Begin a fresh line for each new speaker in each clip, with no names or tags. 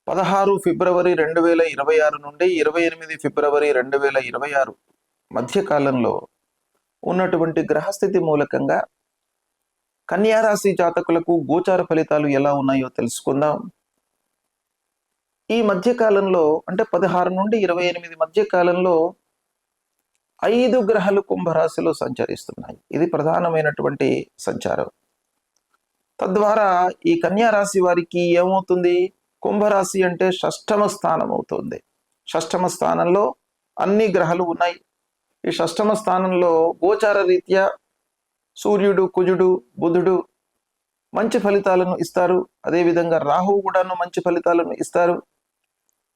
16 ఫిబ్రవరి 2026 నుండి 28 ఫిబ్రవరి 2026 మధ్య కాలంలో ఉన్నటువంటి గ్రహస్థితి మూలకంగా కన్యా రాశి జాతకులకు గోచార ఫలితాలు ఎలా ఉన్నాయో తెలుసుకుందాం. ఈ మధ్య కాలంలో అంటే 16 నుండి 28 మధ్య కాలంలో 5 గ్రహాలు కుంభరాశిలో సంచరిస్తున్నాయి. ఇది ప్రధానమైనటువంటి సంచారం. తద్వారా ఈ కన్యా రాశి వారికి ఏమవుతుంది? కుంభరాశి అంటే షష్టమ స్థానం అవుతుంది. షష్టమ స్థానంలో అన్ని గ్రహాలు ఉన్నాయి. ఈ షష్టమ స్థానంలో గోచార రీత్యా సూర్యుడు, కుజుడు, బుధుడు మంచి ఫలితాలను ఇస్తారు. అదేవిధంగా రాహువు కూడాను మంచి ఫలితాలను ఇస్తారు.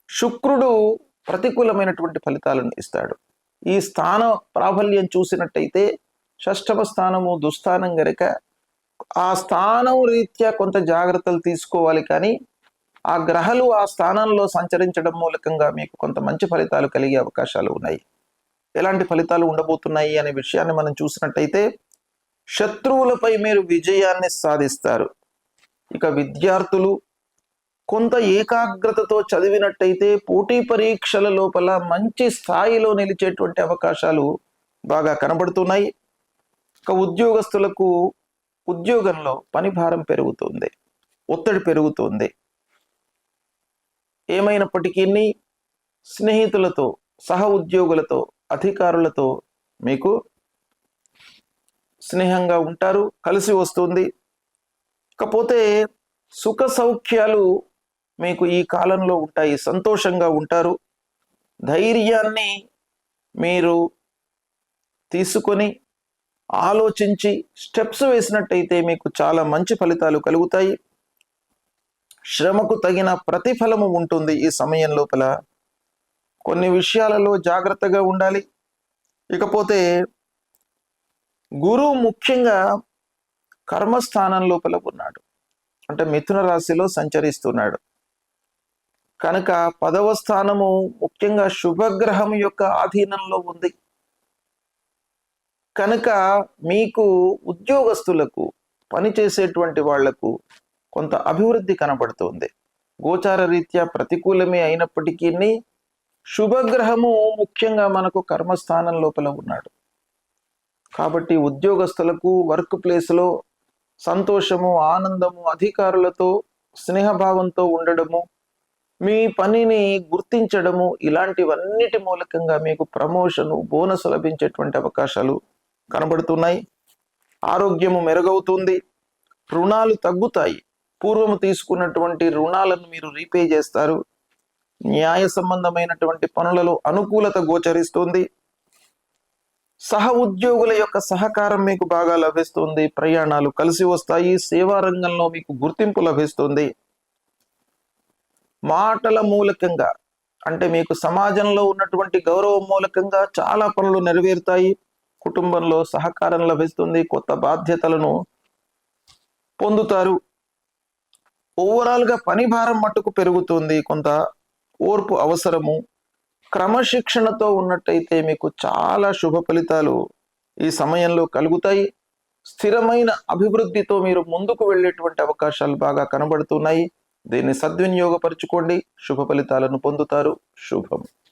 శుక్రుడు ప్రతికూలమైనటువంటి ఫలితాలను ఇస్తాడు. ఈ స్థాన ప్రాబల్యం చూసినట్టయితే షష్టమ స్థానము దుస్థానం గనక ఆ స్థానం రీత్యా కొంత జాగ్రత్తలు తీసుకోవాలి. కానీ ఆ గ్రహాలు ఆ స్థానంలో సంచరించడం మూలకంగా మీకు కొంత మంచి ఫలితాలు కలిగే అవకాశాలు ఉన్నాయి. ఎలాంటి ఫలితాలు ఉండబోతున్నాయి అనే విషయాన్ని మనం చూసినట్టయితే శత్రువులపై మీరు విజయాన్ని సాధిస్తారు. ఇక విద్యార్థులు కొంత ఏకాగ్రతతో చదివినట్టయితే పోటీ పరీక్షల లోపల మంచి స్థాయిలో నిలిచేటువంటి అవకాశాలు బాగా కనబడుతున్నాయి. ఇక ఉద్యోగస్తులకు ఉద్యోగంలో పని భారం పెరుగుతుంది, ఒత్తిడి పెరుగుతుంది. ఏమైనప్పటికీ స్నేహితులతో, సహ ఉద్యోగులతో, అధికారులతో మీకు స్నేహంగా ఉంటారు, కలిసి వస్తుంది. ఇకపోతే సుఖ సౌఖ్యాలు మీకు ఈ కాలంలో ఉంటాయి, సంతోషంగా ఉంటారు. ధైర్యాన్ని మీరు తీసుకొని ఆలోచించి స్టెప్స్ వేసినట్టయితే మీకు చాలా మంచి ఫలితాలు కలుగుతాయి. శ్రమకు తగిన ప్రతిఫలము ఉంటుంది. ఈ సమయం లోపల కొన్ని విషయాలలో జాగ్రత్తగా ఉండాలి. ఇకపోతే గురువు ముఖ్యంగా కర్మస్థానం లోపల ఉన్నాడు, అంటే మిథున రాశిలో సంచరిస్తున్నాడు కనుక 10వ స్థానము ముఖ్యంగా శుభగ్రహం యొక్క ఆధీనంలో ఉంది కనుక మీకు ఉద్యోగస్తులకు, పనిచేసేటువంటి వాళ్లకు కొంత అభివృద్ధి కనబడుతుంది. గోచార రీత్యా ప్రతికూలమే అయినప్పటికీ శుభగ్రహము ముఖ్యంగా మనకు కర్మస్థానం లోపల ఉన్నాడు కాబట్టి ఉద్యోగస్తులకు వర్క్ ప్లేస్లో సంతోషము, ఆనందము, అధికారులతో స్నేహభావంతో ఉండడము, మీ పనిని గుర్తించడము, ఇలాంటివన్నిటి మూలకంగా మీకు ప్రమోషను, బోనస్ లభించేటువంటి అవకాశాలు కనబడుతున్నాయి. ఆరోగ్యము మెరుగవుతుంది. రుణాలు తగ్గుతాయి. పూర్వము తీసుకున్నటువంటి రుణాలను మీరు రీపే చేస్తారు. న్యాయ సంబంధమైనటువంటి పనులలో అనుకూలత గోచరిస్తుంది. సహ ఉద్యోగుల యొక్క సహకారం మీకు బాగా లభిస్తుంది. ప్రయాణాలు కలిసి వస్తాయి. సేవా రంగంలో మీకు గుర్తింపు లభిస్తుంది. మాటల మూలకంగా అంటే మీకు సమాజంలో ఉన్నటువంటి గౌరవం మూలకంగా చాలా పనులు నెరవేరుతాయి. కుటుంబంలో సహకారం లభిస్తుంది. కొత్త బాధ్యతలను పొందుతారు. ఓవరాల్గా పని భారం మట్టుకు పెరుగుతుంది. కొంత ఓర్పు అవసరము. క్రమశిక్షణతో ఉన్నట్టయితే మీకు చాలా శుభ ఫలితాలు ఈ సమయంలో కలుగుతాయి. స్థిరమైన అభివృద్ధితో మీరు ముందుకు వెళ్ళేటువంటి అవకాశాలు బాగా కనబడుతున్నాయి. దీన్ని సద్వినియోగపరచుకోండి. శుభ ఫలితాలను పొందుతారు. శుభం.